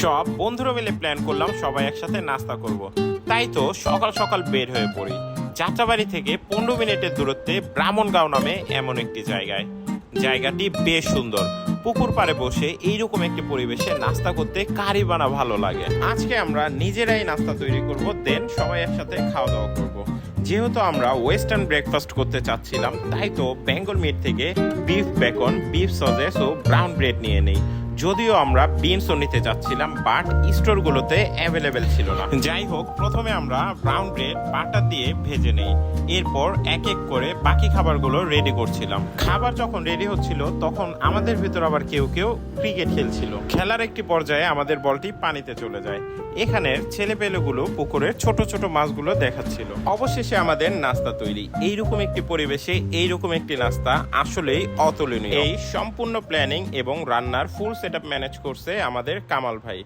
সব বন্ধুরা মিলে প্ল্যান করলাম সবাই একসাথে নাস্তা করব। তাই তো সকাল সকাল বের হয়ে পড়ি যাত্রাবাড়ি থেকে 15 মিনিটের দূরত্বে ব্রাহ্মণগাঁও নামে এমন একটি জায়গায়। জায়গাটি বেশ সুন্দর, পুকুর পাড়ে বসে এইরকম একটি পরিবেশে নাস্তা করতে কারই বানা ভালো লাগে। আজকে আমরা নিজেরাই নাস্তা তৈরি করব, দেন সবাই একসাথে খাওয়া দাওয়া করব। যেহেতু আমরা ওয়েস্টার্ন ব্রেকফাস্ট করতে চাচ্ছিলাম, তাই তো বেঙ্গল মিট থেকে বিফ বেকন, বিফ সসেস ও ব্রাউন ব্রেড নিয়ে নেই। যদিও আমরা বিনসও নিতে চাচ্ছিলাম, বাট স্টোরগুলোতে অ্যাভেলেবেল ছিল না। যাই হোক, প্রথমে আমরা ব্রাউন ব্রেড বাটার দিয়ে ভেজে নেই, এরপর এক এক করে বাকি খাবারগুলো রেডি করছিলাম। খাবার যখন রেডি হচ্ছিল তখন আমাদের ভিতর আবার কেউ কেউ ক্রিকেট খেলছিল। খেলার একটি পর্যায়ে আমাদের বলটি পানিতে চলে যায়। এখানের ছেলেপেলেগুলো পুকুরের ছোট ছোট মাছগুলো দেখাচ্ছিল। অবশেষে আমাদের নাস্তা তৈরি। এইরকম একটি পরিবেশে এইরকম একটি নাস্তা আসলেই অতুলনীয়। এই সম্পূর্ণ প্ল্যানিং এবং রান্নার ফুল সেটআপ ম্যানেজ করছে আমাদের কামাল ভাই।